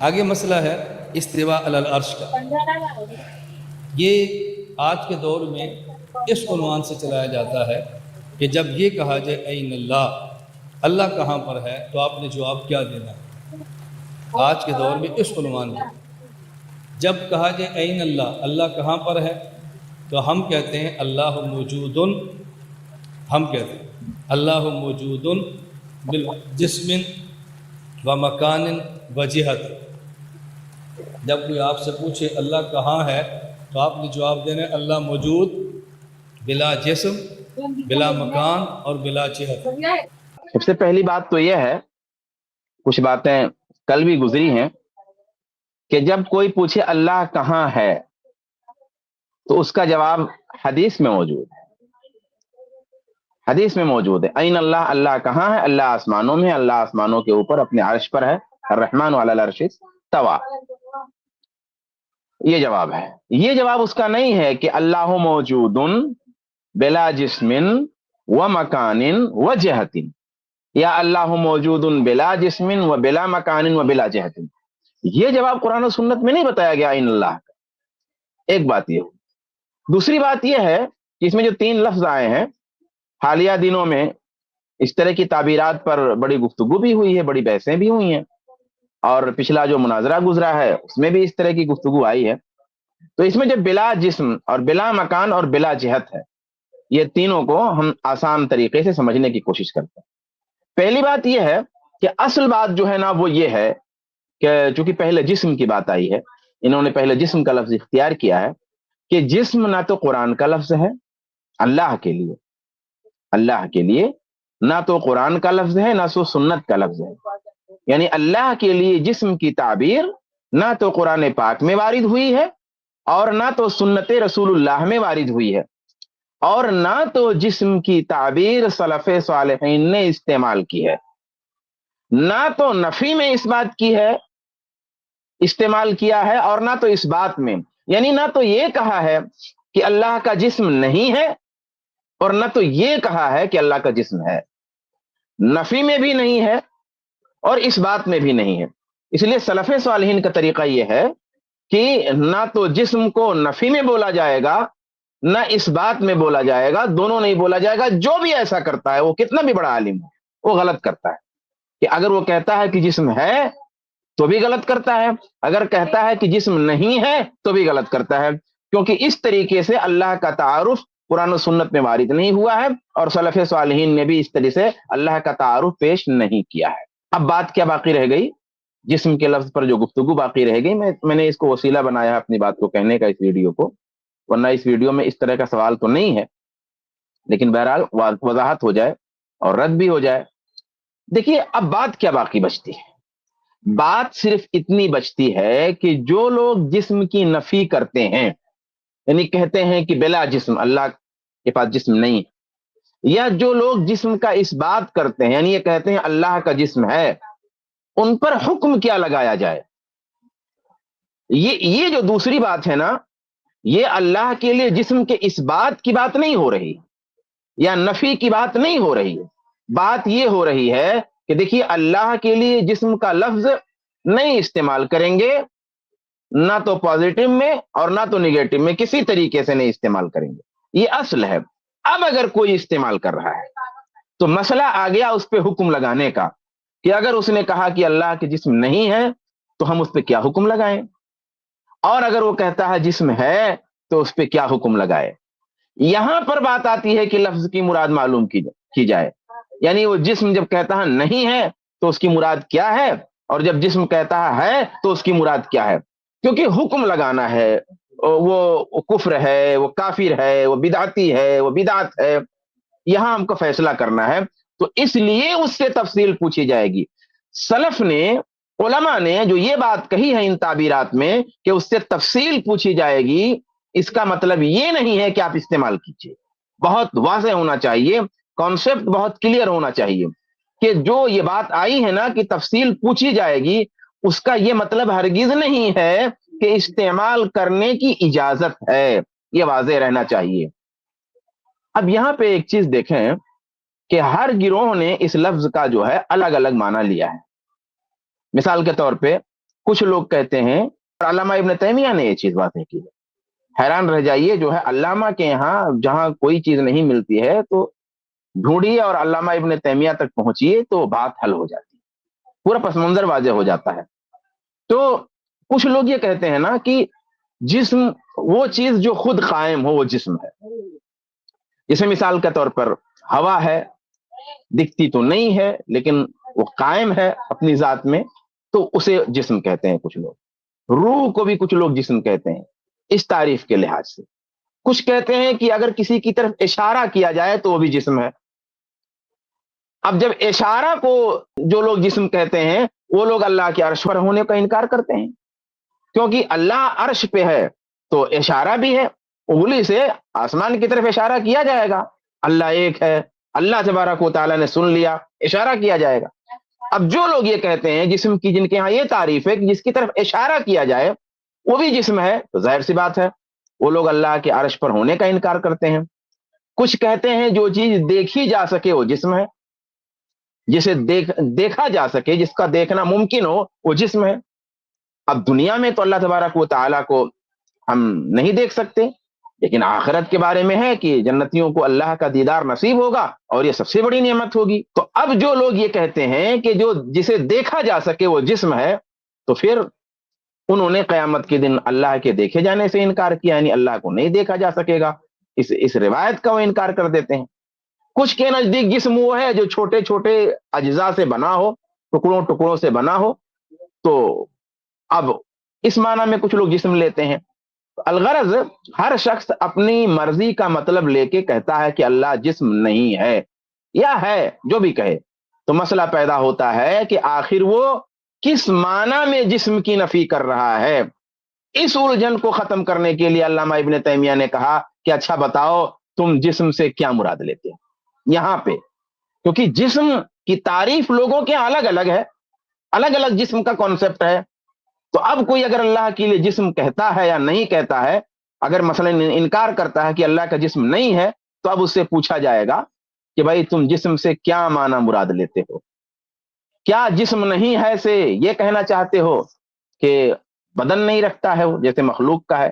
آگے مسئلہ ہے استوا علی العرش کا۔ یہ آج کے دور میں اس عنوان سے چلایا جاتا ہے کہ جب یہ کہا جائے این اللہ، اللہ کہاں پر ہے، تو آپ نے جواب کیا دینا ہے؟ آج کے دور میں اس عنوان میں جب کہا جائے این اللہ، اللہ کہاں پر ہے، تو ہم کہتے ہیں اللہ موجود، ہم کہتے ہیں اللہ موجود بالجسم و مکان و جہت۔ جب کوئی آپ سے پوچھے اللہ کہاں ہے، تو آپ نے جواب دینا ہے اللہ موجود بلا جسم، بلا مکان اور بلا جہت۔ سب سے پہلی بات تو یہ ہے، کچھ باتیں کل بھی گزری ہیں، کہ جب کوئی پوچھے اللہ کہاں ہے تو اس کا جواب حدیث میں موجود ہے، حدیث میں موجود ہے این اللہ، اللہ کہاں ہے، اللہ آسمانوں میں ہے، اللہ آسمانوں کے اوپر اپنے عرش پر ہے، الرحمن علی العرش استویٰ۔ یہ جواب ہے۔ یہ جواب اس کا نہیں ہے کہ اللہ موجود بلا جسم و مکان و جہت، یا اللہ موجود بلا جسم و بلا مکان و بلا جہت۔ یہ جواب قرآن و سنت میں نہیں بتایا گیا این اللہ کا۔ ایک بات یہ۔ دوسری بات یہ ہے کہ اس میں جو 3 لفظ آئے ہیں، حالیہ دنوں میں اس طرح کی تعبیرات پر بڑی گفتگو بھی ہوئی ہے، بڑی بحثیں بھی ہوئی ہیں، اور پچھلا جو مناظرہ گزرا ہے اس میں بھی اس طرح کی گفتگو آئی ہے۔ تو اس میں جو بلا جسم اور بلا مکان اور بلا جہت ہے، یہ تینوں کو ہم آسان طریقے سے سمجھنے کی کوشش کرتے ہیں۔ پہلی بات یہ ہے کہ اصل بات جو ہے نا وہ یہ ہے کہ چونکہ پہلے جسم کی بات آئی ہے، انہوں نے پہلے جسم کا لفظ اختیار کیا ہے، کہ جسم نہ تو قرآن کا لفظ ہے اللہ کے لیے، اللہ کے لیے نہ تو قرآن کا لفظ ہے، نہ تو سنت کا لفظ ہے۔ یعنی اللہ کے لیے جسم کی تعبیر نہ تو قرآن پاک میں وارد ہوئی ہے، اور نہ تو سنت رسول اللہ میں وارد ہوئی ہے، اور نہ تو جسم کی تعبیر سلف صالحین نے استعمال کی ہے، نہ تو نفی میں اس بات کی ہے استعمال کیا ہے، اور نہ تو اس بات میں، یعنی نہ تو یہ کہا ہے کہ اللہ کا جسم نہیں ہے، اور نہ تو یہ کہا ہے کہ اللہ کا جسم ہے۔ نفی میں بھی نہیں ہے اور اس بات میں بھی نہیں ہے۔ اس لیے سلف صالحین کا طریقہ یہ ہے کہ نہ تو جسم کو نفی میں بولا جائے گا، نہ اس بات میں بولا جائے گا، دونوں نہیں بولا جائے گا۔ جو بھی ایسا کرتا ہے، وہ کتنا بھی بڑا عالم ہو، وہ غلط کرتا ہے۔ کہ اگر وہ کہتا ہے کہ جسم ہے تو بھی غلط کرتا ہے، اگر کہتا ہے کہ جسم نہیں ہے تو بھی غلط کرتا ہے، کیونکہ اس طریقے سے اللہ کا تعارف قرآن و سنت میں وارد نہیں ہوا ہے، اور سلف صالحین نے بھی اس طرح سے اللہ کا تعارف پیش نہیں کیا ہے۔ اب بات کیا باقی رہ گئی؟ جسم کے لفظ پر جو گفتگو باقی رہ گئی، میں نے اس کو وسیلہ بنایا اپنی بات کو کہنے کا، اس ویڈیو کو، ورنہ اس ویڈیو میں اس طرح کا سوال تو نہیں ہے، لیکن بہرحال وضاحت ہو جائے اور رد بھی ہو جائے۔ دیکھیے اب بات کیا باقی بچتی ہے؟ بات صرف اتنی بچتی ہے کہ جو لوگ جسم کی نفی کرتے ہیں، یعنی کہتے ہیں کہ بلا جسم، اللہ کے پاس جسم نہیں، یا جو لوگ جسم کا اس بات کرتے ہیں، یعنی یہ کہتے ہیں اللہ کا جسم ہے، ان پر حکم کیا لگایا جائے؟ یہ جو دوسری بات ہے نا، یہ اللہ کے لیے جسم کے اس بات کی بات نہیں ہو رہی، یا نفی کی بات نہیں ہو رہی ہے۔ بات یہ ہو رہی ہے کہ دیکھیے اللہ کے لیے جسم کا لفظ نہیں استعمال کریں گے، نہ تو پازیٹو میں اور نہ تو نیگیٹو میں، کسی طریقے سے نہیں استعمال کریں گے، یہ اصل ہے۔ اب اگر کوئی استعمال کر رہا ہے تو مسئلہ آ گیا اس پہ حکم لگانے کا، کہ اگر اس نے کہا کہ اللہ کے جسم نہیں ہے تو ہم اس پہ کیا حکم لگائیں، اور اگر وہ کہتا ہے جسم ہے تو اس پہ کیا حکم لگائے۔ یہاں پر بات آتی ہے کہ لفظ کی مراد معلوم کی جائے، یعنی وہ جسم جب کہتا ہے نہیں ہے تو اس کی مراد کیا ہے، اور جب جسم کہتا ہے تو اس کی مراد کیا ہے، کیونکہ حکم لگانا ہے، وہ کفر ہے، وہ کافر ہے، وہ بدعتی ہے، وہ بدعت ہے، یہاں ہم کو فیصلہ کرنا ہے، تو اس لیے اس سے تفصیل پوچھی جائے گی۔ سلف نے، علماء نے جو یہ بات کہی ہے ان تعبیرات میں کہ اس سے تفصیل پوچھی جائے گی، اس کا مطلب یہ نہیں ہے کہ آپ استعمال کیجیے۔ بہت واضح ہونا چاہیے، کانسیپٹ بہت کلیئر ہونا چاہیے کہ جو یہ بات آئی ہے نا کہ تفصیل پوچھی جائے گی، اس کا یہ مطلب ہرگز نہیں ہے کہ استعمال کرنے کی اجازت ہے، یہ واضح رہنا چاہیے۔ اب یہاں پہ ایک چیز دیکھیں کہ ہر گروہ نے اس لفظ کا جو ہے الگ الگ معنی لیا ہے۔ مثال کے طور پہ کچھ لوگ کہتے ہیں، اور علامہ ابن تیمیہ نے یہ چیز واضح کی ہے، حیران رہ جائیے، جو ہے علامہ کے یہاں جہاں کوئی چیز نہیں ملتی ہے تو ڈھونڈیے اور علامہ ابن تیمیہ تک پہنچیے تو بات حل ہو جاتی ہے، پورا پس منظر واضح ہو جاتا ہے۔ تو کچھ لوگ یہ کہتے ہیں نا کہ جسم وہ چیز جو خود قائم ہو وہ جسم ہے، جیسے مثال کے طور پر ہوا ہے، دکھتی تو نہیں ہے لیکن وہ قائم ہے اپنی ذات میں، تو اسے جسم کہتے ہیں کچھ لوگ۔ روح کو بھی کچھ لوگ جسم کہتے ہیں اس تعریف کے لحاظ سے۔ کچھ کہتے ہیں کہ اگر کسی کی طرف اشارہ کیا جائے تو وہ بھی جسم ہے۔ اب جب اشارہ کو جو لوگ جسم کہتے ہیں وہ لوگ اللہ کے عرش پر ہونے کا انکار کرتے ہیں، کیونکہ اللہ عرش پہ ہے تو اشارہ بھی ہے، انگلی سے آسمان کی طرف اشارہ کیا جائے گا، اللہ ایک ہے، اللہ تبارک و تعالیٰ نے سن لیا، اشارہ کیا جائے گا۔ اب جو لوگ یہ کہتے ہیں جسم کی، جن کے ہاں یہ تعریف ہے کہ جس کی طرف اشارہ کیا جائے وہ بھی جسم ہے، تو ظاہر سی بات ہے وہ لوگ اللہ کے عرش پر ہونے کا انکار کرتے ہیں۔ کچھ کہتے ہیں جو چیز دیکھی جا سکے وہ جسم ہے، جسے دیکھا جا سکے، جس کا دیکھنا ممکن ہو وہ جسم ہے۔ اب دنیا میں تو اللہ تبارک و تعالیٰ کو ہم نہیں دیکھ سکتے، لیکن آخرت کے بارے میں ہے کہ جنتیوں کو اللہ کا دیدار نصیب ہوگا اور یہ سب سے بڑی نعمت ہوگی۔ تو اب جو لوگ یہ کہتے ہیں کہ جو جسے دیکھا جا سکے وہ جسم ہے، تو پھر انہوں نے قیامت کے دن اللہ کے دیکھے جانے سے انکار کیا، یعنی اللہ کو نہیں دیکھا جا سکے گا، اس روایت کا وہ انکار کر دیتے ہیں۔ کچھ کے نزدیک جسم وہ ہے جو چھوٹے چھوٹے اجزاء سے بنا ہو، ٹکڑوں ٹکڑوں سے بنا ہو، تو اب اس معنی میں کچھ لوگ جسم لیتے ہیں۔ الغرض ہر شخص اپنی مرضی کا مطلب لے کے کہتا ہے کہ اللہ جسم نہیں ہے یا ہے، جو بھی کہے، تو مسئلہ پیدا ہوتا ہے کہ آخر وہ کس معنی میں جسم کی نفی کر رہا ہے۔ اس الجھن کو ختم کرنے کے لیے علامہ ابن تیمیہ نے کہا کہ اچھا بتاؤ تم جسم سے کیا مراد لیتے ہیں یہاں پہ، کیونکہ جسم کی تعریف لوگوں کے الگ الگ ہے، الگ الگ جسم کا کانسیپٹ ہے۔ تو اب کوئی اگر اللہ کے لیے جسم کہتا ہے یا نہیں کہتا ہے، اگر مثلا انکار کرتا ہے کہ اللہ کا جسم نہیں ہے، تو اب اس سے پوچھا جائے گا کہ بھائی تم جسم سے کیا معنی مراد لیتے ہو؟ کیا جسم نہیں ہے سے یہ کہنا چاہتے ہو کہ بدن نہیں رکھتا ہے وہ جیسے مخلوق کا ہے،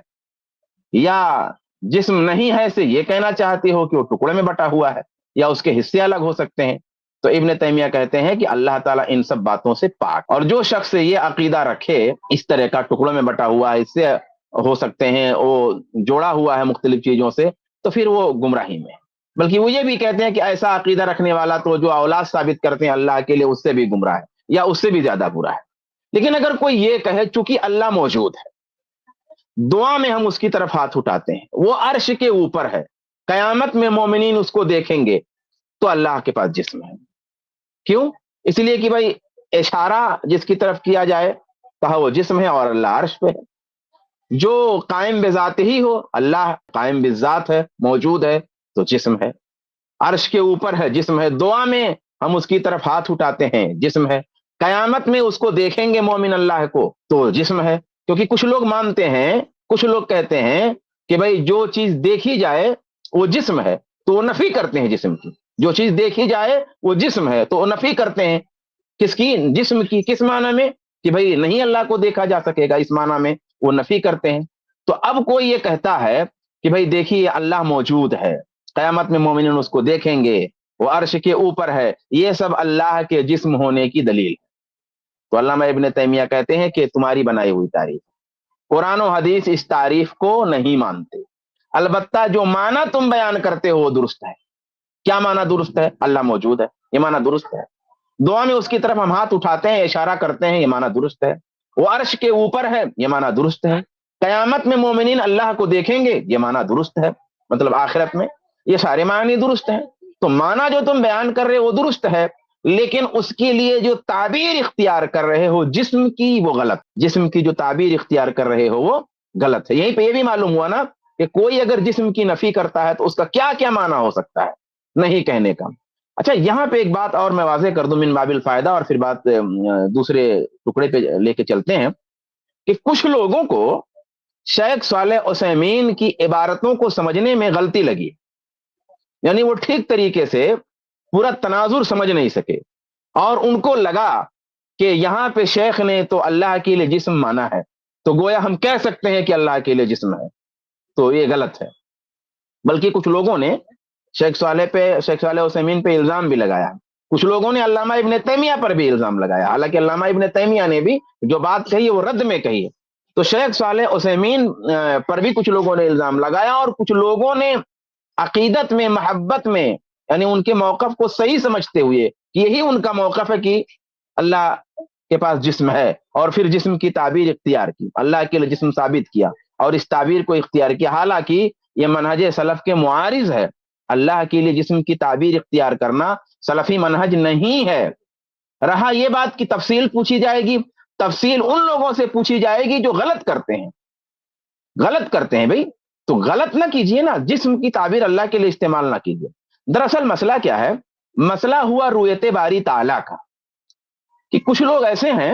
یا جسم نہیں ہے سے یہ کہنا چاہتے ہو کہ وہ ٹکڑے میں بٹا ہوا ہے یا اس کے حصے الگ ہو سکتے ہیں؟ تو ابن تیمیہ کہتے ہیں کہ اللہ تعالیٰ ان سب باتوں سے پاک، اور جو شخص یہ عقیدہ رکھے اس طرح کا ٹکڑوں میں بٹا ہوا ہے، اس سے ہو سکتے ہیں وہ جوڑا ہوا ہے مختلف چیزوں سے، تو پھر وہ گمراہی میں ہے۔ بلکہ وہ یہ بھی کہتے ہیں کہ ایسا عقیدہ رکھنے والا تو جو اولاد ثابت کرتے ہیں اللہ کے لیے اس سے بھی گمراہ ہے یا اس سے بھی زیادہ برا ہے۔ لیکن اگر کوئی یہ کہے چونکہ اللہ موجود ہے، دعا میں ہم اس کی طرف ہاتھ اٹھاتے ہیں، وہ عرش کے اوپر ہے، قیامت میں مومنین اس کو دیکھیں گے، تو اللہ کے پاس جسم ہے۔ کیوں؟ اس لیے کہ بھائی اشارہ جس کی طرف کیا جائے کہا وہ جسم ہے، اور اللہ عرش پہ ہے۔ جو قائم بذات ہی ہو، اللہ قائم بذات ہے، موجود ہے، تو جسم ہے، عرش کے اوپر ہے، جسم ہے۔ دعا میں ہم اس کی طرف ہاتھ اٹھاتے ہیں، جسم ہے۔ قیامت میں اس کو دیکھیں گے مومن اللہ کو، تو جسم ہے۔ کیونکہ کچھ لوگ مانتے ہیں، کچھ لوگ کہتے ہیں کہ بھائی جو چیز دیکھی جائے وہ جسم ہے، تو وہ نفی کرتے ہیں جسم کی۔ جو چیز دیکھی جائے وہ جسم ہے تو وہ نفی کرتے ہیں کس کی؟ جسم کی۔ کس معنی میں؟ کہ بھائی نہیں اللہ کو دیکھا جا سکے گا، اس معنی میں وہ نفی کرتے ہیں۔ تو اب کوئی یہ کہتا ہے کہ بھائی دیکھیے اللہ موجود ہے، قیامت میں مومنین اس کو دیکھیں گے، وہ عرش کے اوپر ہے، یہ سب اللہ کے جسم ہونے کی دلیل ہے۔ تو علامہ ابن تیمیہ کہتے ہیں کہ تمہاری بنائی ہوئی تعریف، قرآن و حدیث اس تعریف کو نہیں مانتے، البتہ جو معنی تم بیان کرتے ہو وہ درست ہے۔ کیا معنی درست ہے؟ اللہ موجود ہے، یہ معنی درست ہے۔ دعا میں اس کی طرف ہم ہاتھ اٹھاتے ہیں، اشارہ کرتے ہیں، یہ معنی درست ہے۔ وہ عرش کے اوپر ہے، یہ معنی درست ہے۔ قیامت میں مومنین اللہ کو دیکھیں گے، یہ معنی درست ہے، مطلب آخرت میں، یہ سارے معنی درست ہیں۔ تو معنی جو تم بیان کر رہے ہو وہ درست ہے، لیکن اس کے لیے جو تعبیر اختیار کر رہے ہو جسم کی، وہ غلط۔ جسم کی جو تعبیر اختیار کر رہے ہو وہ غلط ہے۔ یہیں پہ یہ بھی معلوم ہوا نا کہ کوئی اگر جسم کی نفی کرتا ہے تو اس کا کیا کیا معنی ہو سکتا ہے نہیں کہنے کا۔ اچھا یہاں پہ ایک بات اور میں واضح کر دوں من باب الفائدہ، اور پھر بات دوسرے ٹکڑے پہ لے کے چلتے ہیں، کہ کچھ لوگوں کو شیخ صالح عثیمین کی عبارتوں کو سمجھنے میں غلطی لگی، یعنی وہ ٹھیک طریقے سے پورا تناظر سمجھ نہیں سکے، اور ان کو لگا کہ یہاں پہ شیخ نے تو اللہ کے لیے جسم مانا ہے، تو گویا ہم کہہ سکتے ہیں کہ اللہ کے لیے جسم ہے، تو یہ غلط ہے۔ بلکہ کچھ لوگوں نے شیخ صالح عثیمین پہ الزام بھی لگایا، کچھ لوگوں نے علامہ ابن تیمیہ پر بھی الزام لگایا، حالانکہ علامہ ابن تیمیہ نے بھی جو بات کہی وہ رد میں کہی ہے۔ تو شیخ صالح عثیمین پر بھی کچھ لوگوں نے الزام لگایا، اور کچھ لوگوں نے عقیدت میں، محبت میں، یعنی ان کے موقف کو صحیح سمجھتے ہوئے کہ یہی ان کا موقف ہے کہ اللہ کے پاس جسم ہے، اور پھر جسم کی تعبیر اختیار کی، اللہ کے لیے جسم ثابت کیا اور اس تعبیر کو اختیار کیا، حالانکہ یہ منہج سلف کے معارض ہے۔ اللہ کے لیے جسم کی تعبیر اختیار کرنا سلفی منہج نہیں ہے۔ رہا یہ بات کی تفصیل پوچھی جائے گی، تفصیل ان لوگوں سے پوچھی جائے گی جو غلط کرتے ہیں بھائی، تو غلط نہ کیجئے نا، جسم کی تعبیر اللہ کے لیے استعمال نہ کیجئے۔ دراصل مسئلہ کیا ہے؟ مسئلہ ہوا رؤیت باری تعالیٰ کا، کہ کچھ لوگ ایسے ہیں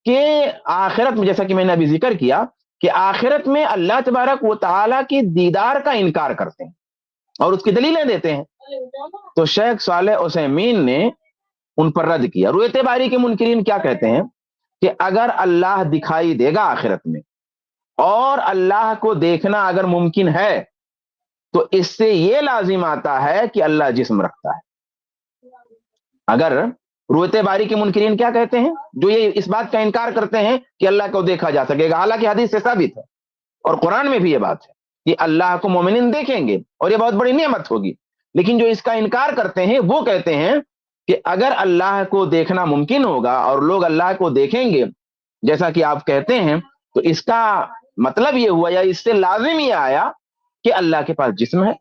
کہ آخرت میں، جیسا کہ میں نے ابھی ذکر کیا، کہ آخرت میں اللہ تبارک و تعالیٰ کی دیدار کا انکار کرتے ہیں اور اس کی دلیلیں دیتے ہیں۔ تو شیخ صالح عثیمین نے ان پر رد کیا۔ رؤیت باری کے منکرین کیا کہتے ہیں کہ اگر اللہ دکھائی دے گا آخرت میں، اور اللہ کو دیکھنا اگر ممکن ہے، تو اس سے یہ لازم آتا ہے کہ اللہ جسم رکھتا ہے۔ اگر رؤیت باری کے منکرین کیا کہتے ہیں؟ جو یہ اس بات کا انکار کرتے ہیں کہ اللہ کو دیکھا جا سکے گا، حالانکہ حدیث سے ثابت ہے اور قرآن میں بھی یہ بات ہے کہ اللہ کو مومنین دیکھیں گے اور یہ بہت بڑی نعمت ہوگی، لیکن جو اس کا انکار کرتے ہیں وہ کہتے ہیں کہ اگر اللہ کو دیکھنا ممکن ہوگا اور لوگ اللہ کو دیکھیں گے جیسا کہ آپ کہتے ہیں، تو اس کا مطلب یہ ہوا یا اس سے لازم یہ آیا کہ اللہ کے پاس جسم ہے،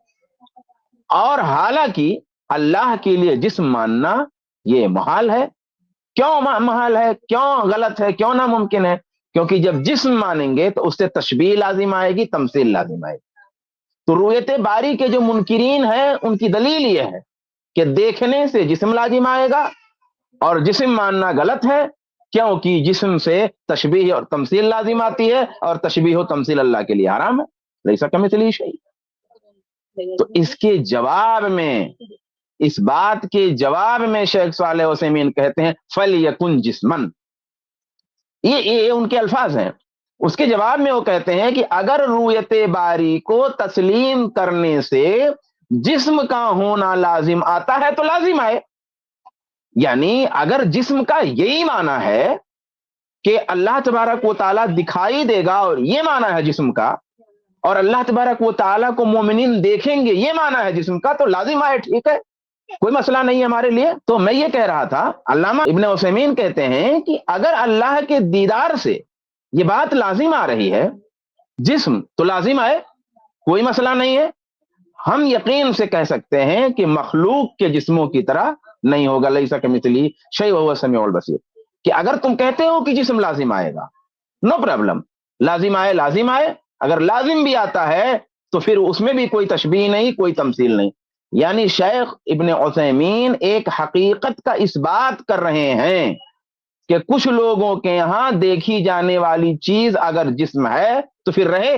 اور حالانکہ اللہ کے لیے جسم ماننا یہ محال ہے۔ کیوں محال ہے؟ کیوں غلط ہے؟ کیوں ناممکن ہے؟ کیونکہ جب جسم مانیں گے تو اس سے تشبیہ لازم آئے گی، تمثیل لازم آئے گی۔ تو رؤیت باری کے جو منکرین ہیں ان کی دلیل یہ ہے کہ دیکھنے سے جسم لازم آئے گا، اور جسم ماننا غلط ہے، کیونکہ جسم سے تشبیہ اور تمثیل لازم آتی ہے، اور تشبیہ و تمثیل اللہ کے لیے حرام ہے، لیسا کمثلہ شیء۔ تو اس کے جواب میں، اس بات کے جواب میں شیخ صالح عثیمین کہتے ہیں فَلْيَكُنْ جِسْمًا، یہ ان کے الفاظ ہیں۔ اس کے جواب میں وہ کہتے ہیں کہ اگر رؤیت باری کو تسلیم کرنے سے جسم کا ہونا لازم آتا ہے تو لازم آئے، یعنی اگر جسم کا یہی معنی ہے کہ اللہ تبارک و تعالیٰ دکھائی دے گا اور یہ معنی ہے جسم کا، اور اللہ تبارک و تعالیٰ کو مومنین دیکھیں گے یہ معنی ہے جسم کا، تو لازم آئے، ٹھیک ہے، کوئی مسئلہ نہیں ہے ہمارے لیے۔ تو میں یہ کہہ رہا تھا، علامہ ابن عثیمین کہتے ہیں کہ اگر اللہ کے دیدار سے یہ بات لازم آ رہی ہے جسم، تو لازم آئے، کوئی مسئلہ نہیں ہے۔ ہم یقین سے کہہ سکتے ہیں کہ مخلوق کے جسموں کی طرح نہیں ہوگا، لیسا کمثلہ شیء وہو السمیع البصیر، کہ اگر تم کہتے ہو کہ جسم لازم آئے گا، نو پرابلم، لازم آئے، لازم آئے۔ اگر لازم بھی آتا ہے تو پھر اس میں بھی کوئی تشبیہ نہیں، کوئی تمثیل نہیں۔ یعنی شیخ ابن عثیمین ایک حقیقت کا اس بات کر رہے ہیں کہ کچھ لوگوں کے یہاں دیکھی جانے والی چیز اگر جسم ہے تو پھر رہے،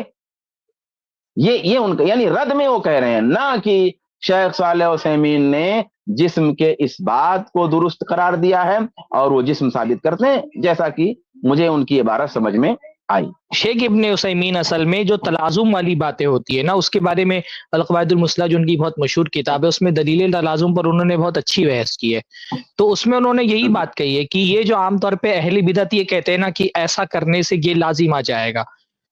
یہ ان کا یعنی رد میں وہ کہہ رہے ہیں، نہ کہ شیخ صالح عثیمین نے جسم کے اس بات کو درست قرار دیا ہے اور وہ جسم ثابت کرتے ہیں، جیسا کہ مجھے ان کی عبارت سمجھ میں آئی۔ شیخ ابن عثیمین اصل میں جو تلازم والی باتیں ہوتی ہے نا، اس کے بارے میں القواعد المثلیٰ جو ان کی بہت مشہور کتاب ہے، اس میں دلیل تلازم پر انہوں نے بہت اچھی بحث کی ہے۔ تو اس میں انہوں نے یہی بات کہی ہے کہ یہ جو عام طور پہ اہل بدعت یہ کہتے ہیں نا کہ ایسا کرنے سے یہ لازم آ جائے گا،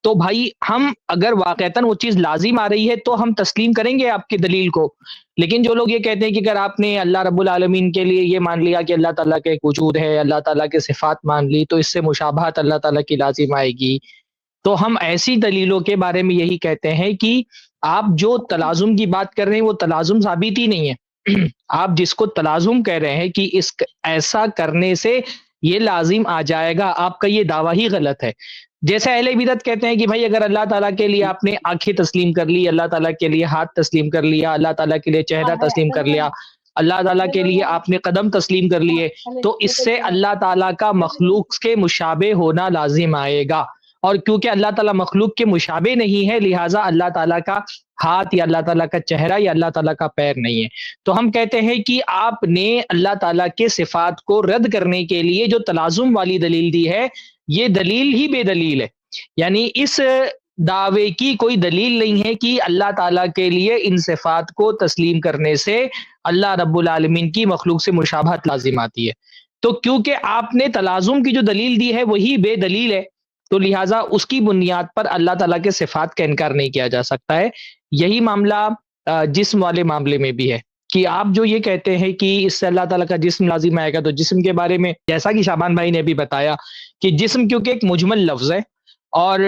تو بھائی ہم اگر واقعتاً وہ چیز لازم آ رہی ہے تو ہم تسلیم کریں گے آپ کی دلیل کو، لیکن جو لوگ یہ کہتے ہیں کہ اگر آپ نے اللہ رب العالمین کے لیے یہ مان لیا کہ اللہ تعالیٰ کا ایک وجود ہے، اللہ تعالیٰ کے صفات مان لی، تو اس سے مشابہت اللہ تعالیٰ کی لازم آئے گی، تو ہم ایسی دلیلوں کے بارے میں یہی کہتے ہیں کہ آپ جو تلازم کی بات کر رہے ہیں وہ تلازم ثابت ہی نہیں ہے۔ آپ جس کو تلازم کہہ رہے ہیں کہ اس ایسا کرنے سے یہ لازم آ جائے گا، آپ کا یہ دعویٰ ہی غلط ہے۔ جیسے اہل بدعت کہتے ہیں کہ بھائی اگر اللہ تعالیٰ کے لیے آپ نے آنکھیں تسلیم کر لی، اللہ تعالیٰ کے لیے ہاتھ تسلیم کر لیا، اللہ تعالیٰ کے لیے چہرہ تسلیم کر لیا، اللہ تعالیٰ کے لیے آپ نے قدم تسلیم کر لیے، تو اس سے اللہ تعالیٰ کا مخلوق کے مشابہ ہونا لازم آئے گا، اور کیونکہ اللہ تعالیٰ مخلوق کے مشابہ نہیں ہے، لہٰذا اللہ تعالیٰ کا ہاتھ یا اللہ تعالیٰ کا چہرہ یا اللہ تعالیٰ کا پیر نہیں ہے۔ تو ہم کہتے ہیں کہ آپ نے اللہ تعالیٰ کے صفات کو رد کرنے کے لیے جو تلازم والی دلیل دی ہے، یہ دلیل ہی بے دلیل ہے، یعنی اس دعوے کی کوئی دلیل نہیں ہے کہ اللہ تعالیٰ کے لیے ان صفات کو تسلیم کرنے سے اللہ رب العالمین کی مخلوق سے مشابہت لازم آتی ہے۔ تو کیونکہ آپ نے تلازم کی جو دلیل دی ہے وہی بے دلیل ہے، تو لہٰذا اس کی بنیاد پر اللہ تعالیٰ کے صفات کا انکار نہیں کیا جا سکتا ہے۔ یہی معاملہ جسم والے معاملے میں بھی ہے کہ آپ جو یہ کہتے ہیں کہ اس سے اللہ تعالیٰ کا جسم لازم آئے گا، تو جسم کے بارے میں جیسا کہ شعبان بھائی نے بھی بتایا کہ جسم کیونکہ ایک مجمل لفظ ہے اور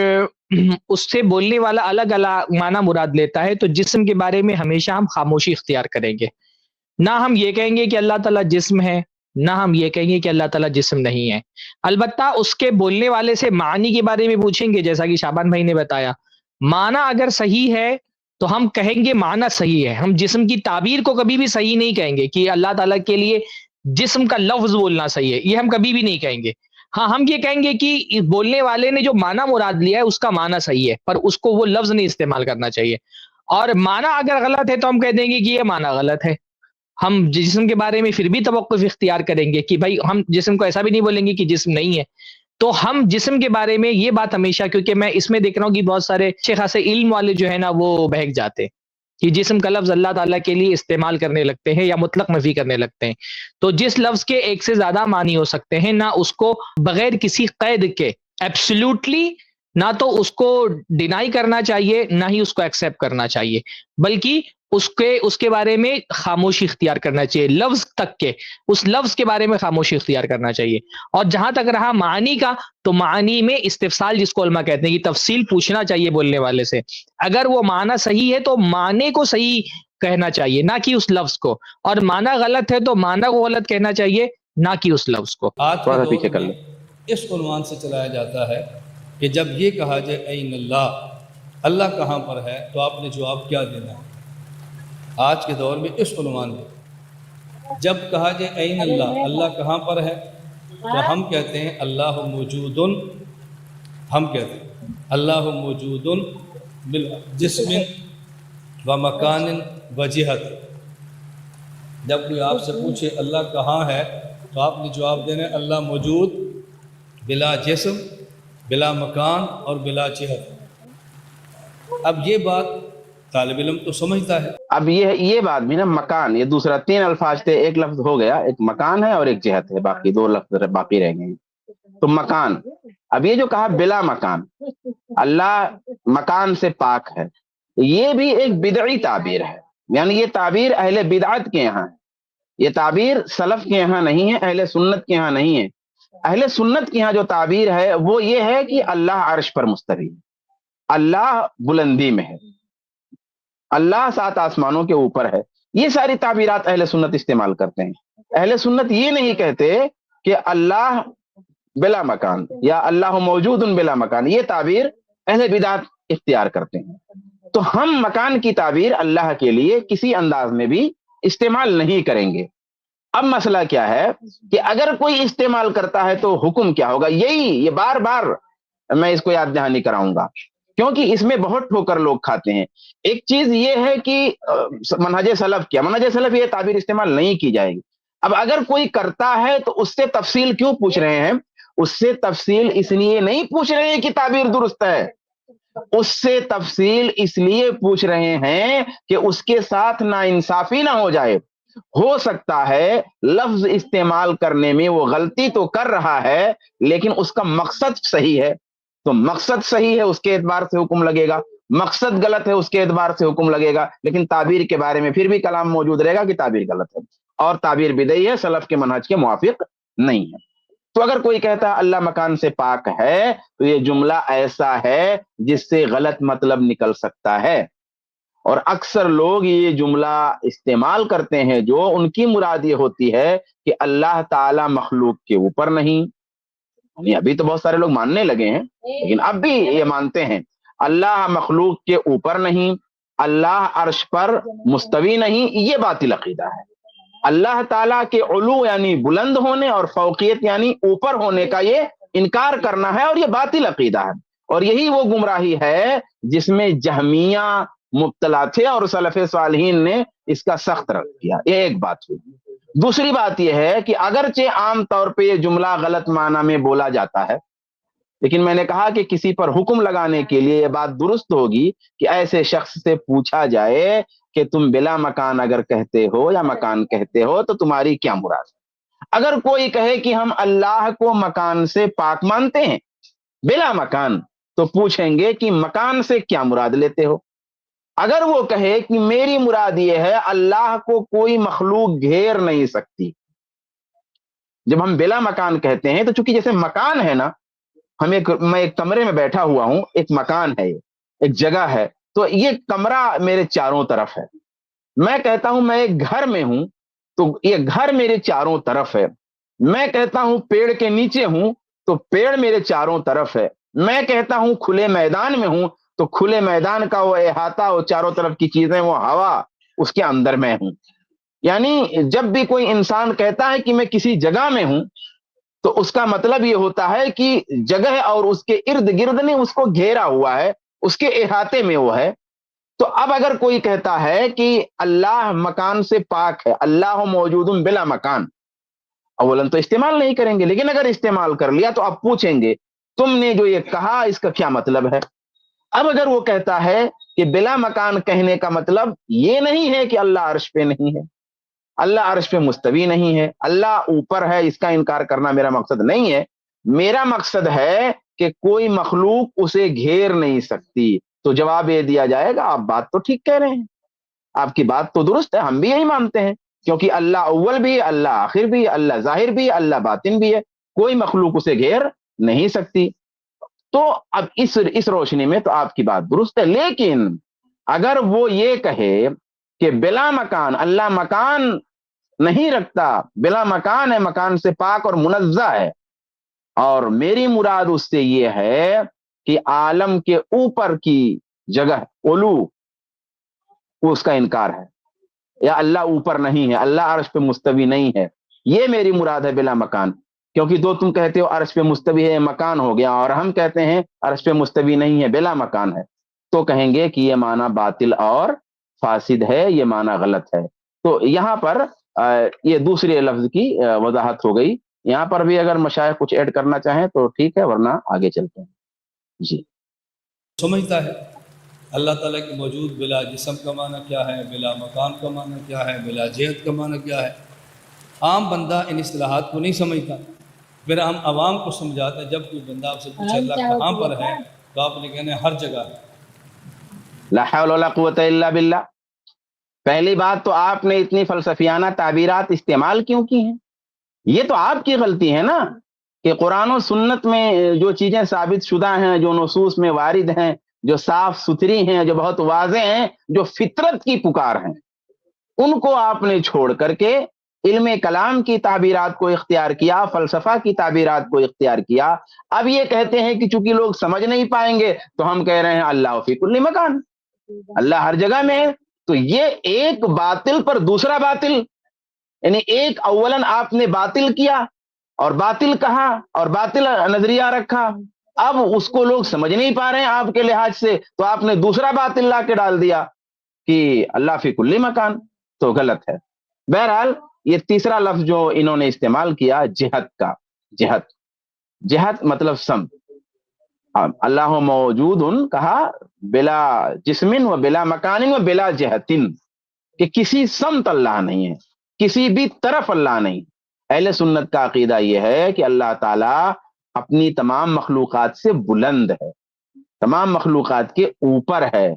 اس سے بولنے والا الگ الگ معنی مراد لیتا ہے، تو جسم کے بارے میں ہمیشہ ہم خاموشی اختیار کریں گے، نہ ہم یہ کہیں گے کہ اللہ تعالیٰ جسم ہے، نہ ہم یہ کہیں گے کہ اللہ تعالیٰ جسم نہیں ہے۔ البتہ اس کے بولنے والے سے معنی کے بارے میں پوچھیں گے، جیسا کہ شعبان بھائی نے بتایا معنی اگر صحیح ہے تو ہم کہیں گے معنی صحیح ہے، ہم جسم کی تعبیر کو کبھی بھی صحیح نہیں کہیں گے کہ اللہ تعالیٰ کے لیے جسم کا لفظ بولنا صحیح ہے، یہ ہم کبھی بھی نہیں کہیں گے۔ ہاں ہم یہ کہیں گے کہ بولنے والے نے جو معنی مراد لیا ہے اس کا معنی صحیح ہے، پر اس کو وہ لفظ نہیں استعمال کرنا چاہیے، اور معنی اگر غلط ہے تو ہم کہہ دیں گے کہ یہ معنی غلط ہے۔ ہم جسم کے بارے میں پھر بھی توقف اختیار کریں گے کہ بھائی ہم جسم کو ایسا بھی نہیں بولیں گے کہ جسم نہیں ہے۔ تو ہم جسم کے بارے میں یہ بات ہمیشہ، کیونکہ میں اس میں دیکھ رہا ہوں کہ بہت سارے اچھے خاصے علم والے جو ہے نا وہ بہک جاتے ہیں کہ جسم کا لفظ اللہ تعالیٰ کے لیے استعمال کرنے لگتے ہیں یا مطلق نفی کرنے لگتے ہیں۔ تو جس لفظ کے ایک سے زیادہ معنی ہو سکتے ہیں، نہ اس کو بغیر کسی قید کے ایبسلیوٹلی نہ تو اس کو ڈینائی کرنا چاہیے، نہ ہی اس کو ایکسیپٹ کرنا چاہیے، بلکہ اس کے بارے میں خاموشی اختیار کرنا چاہیے، لفظ تک کے اس لفظ کے بارے میں خاموشی اختیار کرنا چاہیے۔ اور جہاں تک رہا معنی کا، تو معنی میں استفسال جس کو علماء کہتے ہیں کہ تفصیل پوچھنا چاہیے بولنے والے سے، اگر وہ معنی صحیح ہے تو معنی کو صحیح کہنا چاہیے نہ کہ اس لفظ کو، اور معنی غلط ہے تو معنی کو غلط کہنا چاہیے نہ کہ اس لفظ کو۔ آج کے دور میں اس عنوان سے چلایا جاتا ہے کہ جب یہ کہا جائے این اللہ، اللہ کہاں پر ہے، تو آپ نے جواب کیا دینا ہے؟ آج کے دور میں اس عنوان میں جب کہا جائے این اللہ، اللہ کہاں پر ہے، تو ہم کہتے ہیں اللہ موجود، ہم کہتے ہیں اللہ موجود بالجسم و مکان و جہت۔ جب کوئی آپ سے پوچھے اللہ کہاں ہے تو آپ نے جواب دینا ہے اللہ موجود بلا جسم، بلا مکان اور بلا جہت۔ اب یہ بات طالب علم تو سمجھتا ہے۔ اب یہ بات بھی نا، مکان، یہ دوسرا 3 الفاظ تھے، ایک لفظ ہو گیا، ایک مکان ہے اور ایک جہت ہے، باقی 2 لفظ باقی رہ گئے۔ تو مکان، اب یہ جو کہا بلا مکان، اللہ مکان سے پاک ہے، یہ بھی ایک بدعی تعبیر ہے، یعنی یہ تعبیر اہل بدعت کے یہاں ہے، یہ تعبیر سلف کے یہاں نہیں ہے، اہل سنت کے یہاں نہیں ہے۔ اہل سنت کے یہاں جو تعبیر ہے وہ یہ ہے کہ اللہ عرش پر مستوی ہے، اللہ بلندی میں ہے، اللہ 7 آسمانوں کے اوپر ہے۔ یہ ساری تعبیرات اہل سنت استعمال کرتے ہیں۔ اہل سنت یہ نہیں کہتے کہ اللہ بلا مکان یا اللہ موجود بلا مکان، یہ تعبیر اہل بدعت اختیار کرتے ہیں۔ تو ہم مکان کی تعبیر اللہ کے لیے کسی انداز میں بھی استعمال نہیں کریں گے۔ اب مسئلہ کیا ہے کہ اگر کوئی استعمال کرتا ہے تو حکم کیا ہوگا، یہ بار بار میں اس کو یاد دہانی کراؤں گا، کیونکہ اس میں بہت ٹھوکر لوگ کھاتے ہیں۔ ایک چیز یہ ہے کہ منہج سلف کیا، منہج سلف یہ تعبیر استعمال نہیں کی جائے گی۔ اب اگر کوئی کرتا ہے تو اس سے تفصیل کیوں پوچھ رہے ہیں؟ اس سے تفصیل اس لیے نہیں پوچھ رہے ہیں کہ تعبیر درست ہے، اس سے تفصیل اس لیے پوچھ رہے ہیں کہ اس کے ساتھ ناانصافی نہ ہو جائے۔ ہو سکتا ہے لفظ استعمال کرنے میں وہ غلطی تو کر رہا ہے لیکن اس کا مقصد صحیح ہے، تو مقصد صحیح ہے اس کے اعتبار سے حکم لگے گا، مقصد غلط ہے اس کے اعتبار سے حکم لگے گا، لیکن تعبیر کے بارے میں پھر بھی کلام موجود رہے گا کہ تعبیر غلط ہے اور تعبیر بدعی ہے، سلف کے منہج کے موافق نہیں ہے۔ تو اگر کوئی کہتا ہے اللہ مکان سے پاک ہے تو یہ جملہ ایسا ہے جس سے غلط مطلب نکل سکتا ہے، اور اکثر لوگ یہ جملہ استعمال کرتے ہیں جو ان کی مراد یہ ہوتی ہے کہ اللہ تعالی مخلوق کے اوپر نہیں۔ ابھی تو بہت سارے لوگ ماننے لگے ہیں لیکن اب بھی یہ مانتے ہیں اللہ مخلوق کے اوپر نہیں، اللہ عرش پر مستوی نہیں، یہ باطل عقیدہ ہے۔ اللہ تعالیٰ کے علو یعنی بلند ہونے اور فوقیت یعنی اوپر ہونے کا یہ انکار کرنا ہے اور یہ باطل عقیدہ ہے۔ اور یہی وہ گمراہی ہے جس میں جہمیہ مبتلا تھے اور سلف صالحین نے اس کا سخت رد کیا. یہ ایک بات ہوئی. دوسری بات یہ ہے کہ اگرچہ عام طور پہ یہ جملہ غلط معنی میں بولا جاتا ہے، لیکن میں نے کہا کہ کسی پر حکم لگانے کے لیے یہ بات درست ہوگی کہ ایسے شخص سے پوچھا جائے کہ تم بلا مکان اگر کہتے ہو یا مکان کہتے ہو تو تمہاری کیا مراد ہے. اگر کوئی کہے کہ ہم اللہ کو مکان سے پاک مانتے ہیں بلا مکان، تو پوچھیں گے کہ مکان سے کیا مراد لیتے ہو. اگر وہ کہے کہ میری مراد یہ ہے اللہ کو کوئی مخلوق گھیر نہیں سکتی، جب ہم بلا مکان کہتے ہیں تو چونکہ جیسے مکان ہے نا، میں ایک کمرے میں بیٹھا ہوا ہوں، ایک مکان ہے، ایک جگہ ہے، تو یہ کمرہ میرے چاروں طرف ہے. میں کہتا ہوں میں ایک گھر میں ہوں تو یہ گھر میرے چاروں طرف ہے. میں کہتا ہوں پیڑ کے نیچے ہوں تو پیڑ میرے چاروں طرف ہے. میں کہتا ہوں کھلے میدان میں ہوں تو کھلے میدان کا وہ احاطہ، وہ چاروں طرف کی چیزیں، وہ ہوا، اس کے اندر میں ہوں. یعنی جب بھی کوئی انسان کہتا ہے کہ میں کسی جگہ میں ہوں تو اس کا مطلب یہ ہوتا ہے کہ جگہ اور اس کے ارد گرد نے اس کو گھیرا ہوا ہے، اس کے احاطے میں وہ ہے. تو اب اگر کوئی کہتا ہے کہ اللہ مکان سے پاک ہے، اللہ موجود بلا مکان، اولاً تو استعمال نہیں کریں گے، لیکن اگر استعمال کر لیا تو اب پوچھیں گے تم نے جو یہ کہا اس کا کیا مطلب ہے. اب اگر وہ کہتا ہے کہ بلا مکان کہنے کا مطلب یہ نہیں ہے کہ اللہ عرش پہ نہیں ہے، اللہ عرش پہ مستوی نہیں ہے، اللہ اوپر ہے، اس کا انکار کرنا میرا مقصد نہیں ہے. میرا مقصد ہے کہ کوئی مخلوق اسے گھیر نہیں سکتی. تو جواب یہ دیا جائے گا آپ بات تو ٹھیک کہہ رہے ہیں، آپ کی بات تو درست ہے، ہم بھی یہی مانتے ہیں، کیونکہ اللہ اول بھی ہے، اللہ آخر بھی ہے، اللہ ظاہر بھی ہے، اللہ باطن بھی ہے، کوئی مخلوق اسے گھیر نہیں سکتی. تو اب اس روشنی میں تو آپ کی بات درست ہے. لیکن اگر وہ یہ کہے کہ بلا مکان، اللہ مکان نہیں رکھتا، بلا مکان ہے، مکان سے پاک اور منزہ ہے، اور میری مراد اس سے یہ ہے کہ عالم کے اوپر کی جگہ علو، اس کا انکار ہے، یا اللہ اوپر نہیں ہے، اللہ عرش پہ مستوی نہیں ہے، یہ میری مراد ہے بلا مکان. کیونکہ دو تم کہتے ہو عرش پہ مستوی ہے، مکان ہو گیا، اور ہم کہتے ہیں عرش پہ مستوی نہیں ہے، بلا مکان ہے، تو کہیں گے کہ یہ معنی باطل اور فاسد ہے، یہ معنی غلط ہے. تو یہاں پر یہ دوسرے لفظ کی وضاحت ہو گئی. یہاں پر بھی اگر مشائخ کچھ ایڈ کرنا چاہیں تو ٹھیک ہے، ورنہ آگے چلتے ہیں. جی سمجھتا ہے اللہ تعالیٰ کی موجود بلا جسم کا معنی کیا ہے، بلا مکان کا معنی کیا ہے، بلا جہت کا معنی کیا ہے. عام بندہ ان اصطلاحات کو نہیں سمجھتا، پھر ہم عوام کو سمجھاتے ہیں. جب کوئی بندہ آپ سے پوچھے اللہ کہاں پر ہے تو آپ نے کہنا ہے ہر جگہ ہے. لا حول ولا قوت الا باللہ. پہلی بات تو آپ نے اتنی فلسفیانہ تعبیرات استعمال کیوں کی ہیں؟ یہ تو آپ کی غلطی ہے نا، کہ قرآن و سنت میں جو چیزیں ثابت شدہ ہیں، جو نصوص میں وارد ہیں، جو صاف ستھری ہیں، جو بہت واضح ہیں، جو فطرت کی پکار ہیں، ان کو آپ نے چھوڑ کر کے علم کلام کی تعبیرات کو اختیار کیا، فلسفہ کی تعبیرات کو اختیار کیا. اب یہ کہتے ہیں کہ چونکہ لوگ سمجھ نہیں پائیں گے تو ہم کہہ رہے ہیں اللہ فی کل مکان، اللہ ہر جگہ میں ہے. تو یہ ایک باطل پر دوسرا باطل، یعنی ایک اولاً آپ نے باطل کیا اور باطل کہا اور باطل نظریہ رکھا، اب اس کو لوگ سمجھ نہیں پا رہے ہیں آپ کے لحاظ سے، تو آپ نے دوسرا باطل لا کے ڈال دیا کہ اللہ فی کل مکان، تو غلط ہے. بہرحال یہ تیسرا لفظ جو انہوں نے استعمال کیا جہت کا، جہت مطلب سمت. اللہ موجود کہا بلا جسم و بلا مکان و بلا جہتن، کہ کسی سمت اللہ نہیں ہے، کسی بھی طرف اللہ نہیں. اہل سنت کا عقیدہ یہ ہے کہ اللہ تعالیٰ اپنی تمام مخلوقات سے بلند ہے، تمام مخلوقات کے اوپر ہے،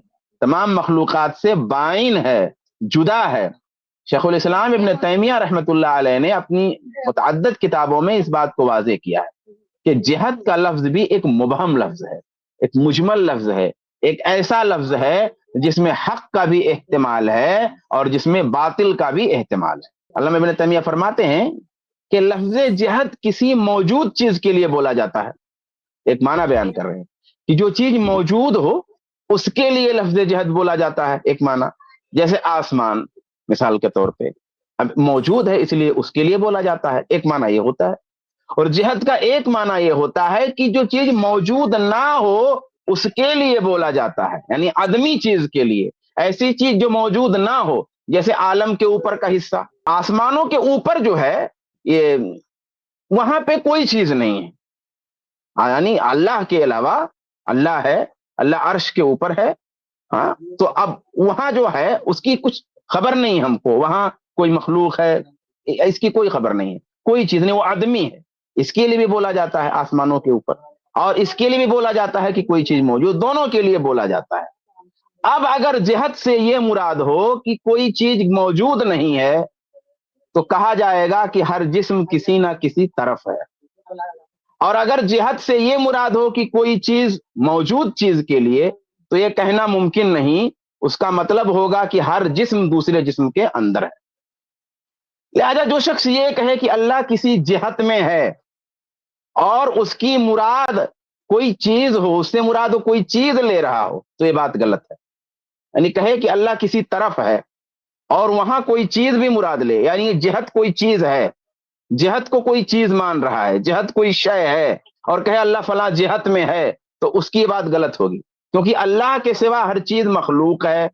تمام مخلوقات سے بائن ہے، جدا ہے. شیخ الاسلام ابن تیمیہ رحمۃ اللہ علیہ نے اپنی متعدد کتابوں میں اس بات کو واضح کیا ہے کہ جہت کا لفظ بھی ایک مبہم لفظ ہے، ایک مجمل لفظ ہے، ایک ایسا لفظ ہے جس میں حق کا بھی احتمال ہے اور جس میں باطل کا بھی احتمال ہے. علامہ ابن تیمیہ فرماتے ہیں کہ لفظ جہت کسی موجود چیز کے لیے بولا جاتا ہے. ایک معنی بیان کر رہے ہیں کہ جو چیز موجود ہو اس کے لیے لفظ جہت بولا جاتا ہے، ایک معنی. جیسے آسمان مثال کے طور پہ اب موجود ہے اس لیے اس کے لیے بولا جاتا ہے، ایک معنی یہ ہوتا ہے. اور جہت کا ایک معنی یہ ہوتا ہے کہ جو چیز موجود نہ ہو اس کے لیے بولا جاتا ہے، یعنی عدمی چیز کے لیے، ایسی چیز جو موجود نہ ہو، جیسے عالم کے اوپر کا حصہ، آسمانوں کے اوپر جو ہے یہ وہاں پہ کوئی چیز نہیں ہے، یعنی اللہ کے علاوہ اللہ ہے، اللہ عرش کے اوپر ہے، ہاں، تو اب وہاں جو ہے اس کی کچھ خبر نہیں ہم کو، وہاں کوئی مخلوق ہے اس کی کوئی خبر نہیں ہے، کوئی چیز نہیں، وہ آدمی ہے، اس کے لیے بھی بولا جاتا ہے آسمانوں کے اوپر، اور اس کے لیے بھی بولا جاتا ہے کہ کوئی چیز موجود، دونوں کے لیے بولا جاتا ہے۔ اب اگر جہت سے یہ مراد ہو کہ کوئی چیز موجود نہیں ہے تو کہا جائے گا کہ ہر جسم کسی نہ کسی طرف ہے، اور اگر جہت سے یہ مراد ہو کہ کوئی چیز موجود چیز کے لیے تو یہ کہنا ممکن نہیں، اس کا مطلب ہوگا کہ ہر جسم دوسرے جسم کے اندر ہے۔ لہذا جو شخص یہ کہے کہ اللہ کسی جہت میں ہے اور اس کی مراد کوئی چیز ہو، اس سے مراد ہو کوئی چیز لے رہا ہو، تو یہ بات غلط ہے۔ یعنی کہے کہ اللہ کسی طرف ہے اور وہاں کوئی چیز بھی مراد لے، یعنی جہت کوئی چیز ہے، جہت کو کوئی چیز مان رہا ہے، جہت کوئی شے ہے، اور کہے اللہ فلاں جہت میں ہے، تو اس کی بات غلط ہوگی، کیونکہ اللہ کے سوا ہر چیز مخلوق ہے،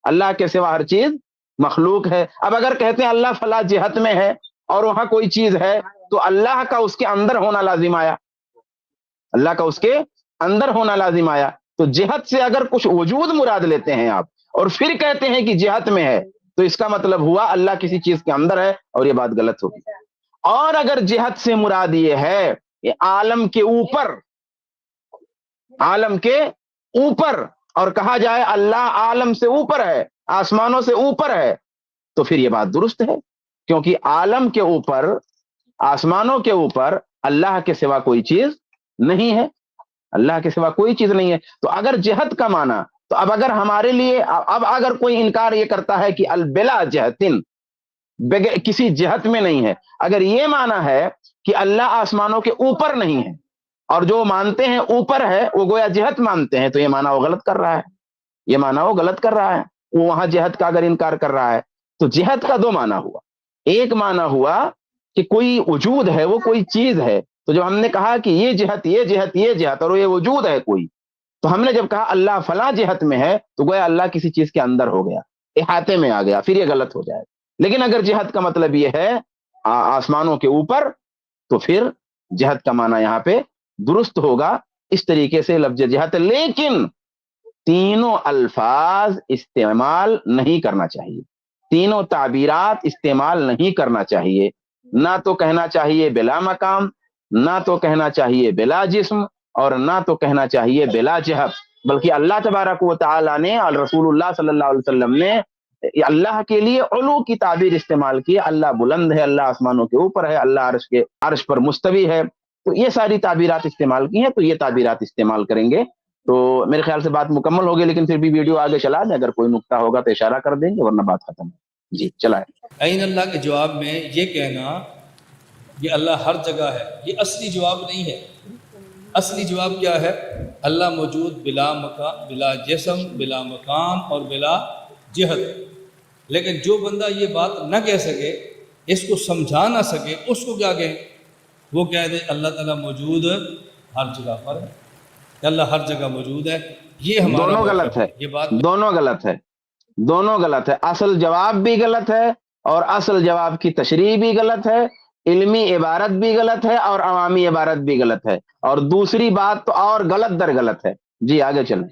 اللہ کے سوا ہر چیز مخلوق ہے۔ اب اگر کہتے ہیں اللہ فلاں جہت میں ہے اور وہاں کوئی چیز ہے تو اللہ کا اس کے اندر ہونا لازم آیا، اللہ کا اس کے اندر ہونا لازم آیا۔ تو جہت سے اگر کچھ وجود مراد لیتے ہیں آپ اور پھر کہتے ہیں کہ جہت میں ہے تو اس کا مطلب ہوا اللہ کسی چیز کے اندر ہے، اور یہ بات غلط ہوگی۔ اور اگر جہت سے مراد یہ ہے کہ عالم کے اوپر، عالم کے اوپر، اور کہا جائے اللہ عالم سے اوپر ہے، آسمانوں سے اوپر ہے، تو پھر یہ بات درست ہے، کیونکہ عالم کے اوپر، آسمانوں کے اوپر اللہ کے سوا کوئی چیز نہیں ہے، اللہ کے سوا کوئی چیز نہیں ہے۔ تو اگر جہت کا معنی، تو اب اگر ہمارے لیے، اب اگر کوئی انکار یہ کرتا ہے کہ البلا جہتن، کسی جہت میں نہیں ہے، اگر یہ معنی ہے کہ اللہ آسمانوں کے اوپر نہیں ہے، اور جو مانتے ہیں اوپر ہے وہ گویا جہت مانتے ہیں، تو یہ معنی وہ غلط کر رہا ہے، یہ معنی وہ غلط کر رہا ہے، وہ وہاں جہت کا اگر انکار کر رہا ہے تو جہت کا دو معنی ہوا، ایک معنی ہوا کہ کوئی وجود ہے، وہ کوئی چیز ہے، تو جب ہم نے کہا کہ یہ جہت یہ جہت یہ جہت اور یہ وجود ہے کوئی، تو ہم نے جب کہا اللہ فلاں جہت میں ہے تو گویا اللہ کسی چیز کے اندر ہو گیا، احاطے میں آ گیا، پھر یہ غلط ہو جائے۔ لیکن اگر جہت کا مطلب یہ ہے آسمانوں کے اوپر، تو پھر جہت کا معنی یہاں پہ درست ہوگا، اس طریقے سے لفظ جہت، لیکن تینوں الفاظ استعمال نہیں کرنا چاہیے، تینوں تعبیرات استعمال نہیں کرنا چاہیے، نہ تو کہنا چاہیے بلا مقام، نہ تو کہنا چاہیے بلا جسم، اور نہ تو کہنا چاہیے بلا جہت، بلکہ اللہ تبارک و تعالیٰ نے اور رسول اللہ صلی اللہ علیہ وسلم نے اللہ کے لیے علو کی تعبیر استعمال کی، اللہ بلند ہے، اللہ آسمانوں کے اوپر ہے، اللہ عرش پر مستوی ہے، تو یہ ساری تعبیرات استعمال کی ہیں، تو یہ تعبیرات استعمال کریں گے۔ تو میرے خیال سے بات مکمل ہوگی، لیکن پھر بھی ویڈیو آگے چلا دیں، اگر کوئی نقطہ ہوگا تو اشارہ کر دیں گے، ورنہ بات ختم ہے۔ جی چلائیں۔ عین اللہ کے جواب میں یہ کہنا کہ اللہ ہر جگہ ہے، یہ اصلی جواب نہیں ہے۔ اصلی جواب کیا ہے؟ اللہ موجود بلا مکان، بلا جسم، بلا مکان اور بلا جہت۔ لیکن جو بندہ یہ بات نہ کہہ سکے، اس کو سمجھا نہ سکے، اس کو کیا کہیں؟ وہ کہہ دے اللہ تعالیٰ موجود ہر جگہ پر ہے، اللہ ہر جگہ موجود ہے، یہ ہمارا دونوں غلط ہے، یہ بات دونوں غلط ہے، دونوں غلط ہے، اصل جواب بھی غلط ہے اور اصل جواب کی تشریح بھی غلط ہے، علمی عبارت بھی غلط ہے اور عوامی عبارت بھی غلط ہے، اور دوسری بات تو اور غلط در غلط ہے۔ جی آگے چلیں۔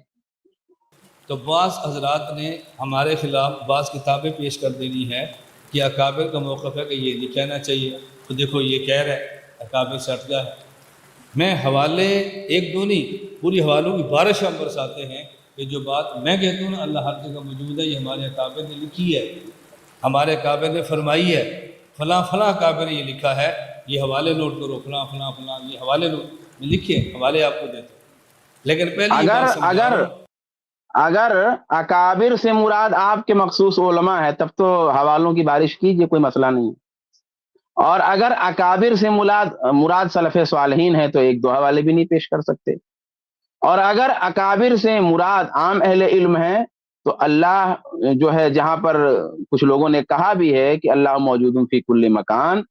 تو بعض حضرات نے ہمارے خلاف بعض کتابیں پیش کر دینی ہے کہ اکابر کا موقف ہے کہ یہ نہیں کہنا چاہیے، تو دیکھو یہ کہہ رہے اکابر سے ہٹ گیا ہے۔ میں حوالے ایک دو نہیں، پوری حوالوں کی بارش ہم برساتے ہیں کہ جو بات میں کہتا ہوں نا اللہ ہر جگہ موجود ہے، یہ ہمارے اکابر نے لکھی ہے، ہمارے اکابر نے فرمائی ہے، فلاں فلاں اکابر نے یہ لکھا ہے، یہ حوالے نوٹ کرو، فلاں فلاں فلاں، یہ حوالے نوٹ لکھے، حوالے آپ کو دیتے ہیں۔ لیکن پہلے یہ بات سمجھا رہا ہوں، اگر اکابر سے مراد آپ کے مخصوص علماء ہے تب تو حوالوں کی بارش کیجیے، کوئی مسئلہ نہیں، اور اگر اکابر سے مراد سلف صالحین ہے تو ایک دو حوالے بھی نہیں پیش کر سکتے، اور اگر اکابر سے مراد عام اہل علم ہے تو اللہ جو ہے، جہاں پر کچھ لوگوں نے کہا بھی ہے کہ اللہ موجود فی کل مکان،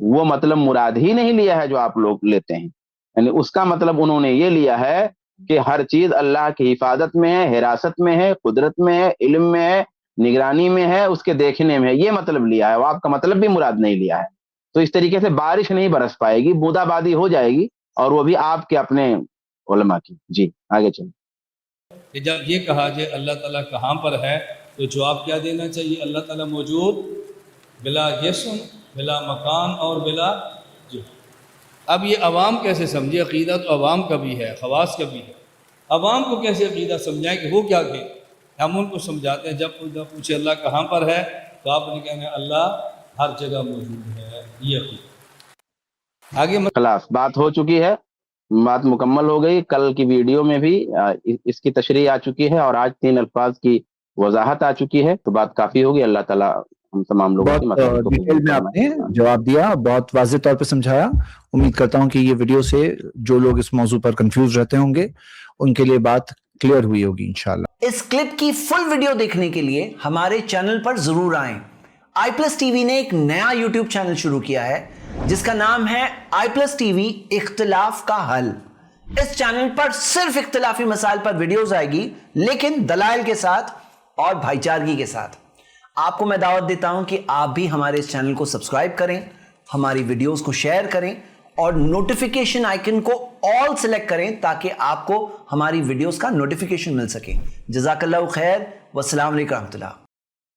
وہ مطلب مراد ہی نہیں لیا ہے جو آپ لوگ لیتے ہیں. یعنی اس کا مطلب انہوں نے یہ لیا ہے کہ ہر چیز اللہ کی حفاظت میں ہے، حراست میں ہے، قدرت میں ہے، علم میں ہے، نگرانی میں ہے، اس کے دیکھنے میں ہے، یہ مطلب لیا ہے. وہ آپ کا مطلب بھی مراد نہیں لیا ہے. تو اس طریقے سے بارش نہیں برس پائے گی، بودا بادی ہو جائے گی، اور وہ بھی آپ کے اپنے علماء کی. جی آگے چلیں. کہ جب یہ کہا جائے اللہ تعالیٰ کہاں پر ہے تو جواب کیا دینا چاہیے؟ اللہ تعالیٰ موجود بلا جسم، بلا مکان اور بلا جسم. اب یہ عوام کیسے سمجھے؟ عقیدہ تو عوام کا بھی ہے، خواص کا بھی ہے. عوام کو کیسے عقیدہ سمجھائیں کہ وہ کیا کہ ہم ان کو سمجھاتے ہیں. جب کوئی پوچھے اللہ کہاں پر ہے تو آپ نے کہنا ہے اللہ ہر جگہ موجود ہے. یہ عقیدہ. آگے خلاص بات ہو چکی ہے، بات مکمل ہو گئی. کل کی ویڈیو میں بھی اس کی تشریح آ چکی ہے، اور آج 3 الفاظ کی وضاحت آ چکی ہے. تو بات کافی ہوگی. اللہ تعالیٰ ہم تمام لوگوں کی مسائل بہت کو ڈیٹیل قبول میں آپ نے فرمائے. جواب دیا، بہت واضح طور پہ سمجھایا. امید کرتا ہوں کہ یہ ویڈیو سے جو لوگ اس موضوع پر کنفیوز رہتے ہوں گے ان کے لیے بات کلیئر ہوئی ہوگی انشاءاللہ. اس کلپ کی فل ویڈیو دیکھنے کے لیے ہمارے چینل پر ضرور آئیں. آئی پلس ٹی وی نے ایک نیا یوٹیوب چینل شروع کیا ہے جس کا نام ہے آئی پلس ٹی وی اختلاف کا حل. اس چینل پر صرف اختلافی مسائل پر ویڈیوز آئے گی، لیکن دلائل کے ساتھ اور بھائی چارگی کے ساتھ. آپ کو میں دعوت دیتا ہوں کہ آپ بھی ہمارے اس چینل کو سبسکرائب کریں، ہماری ویڈیوز کو شیئر کریں اور نوٹیفیکیشن آئیکن کو آل سلیکٹ کریں تاکہ آپ کو ہماری ویڈیوز کا نوٹیفیکیشن مل سکے. جزاک اللہ خیر، والسلام علیکم ورحمۃ اللہ.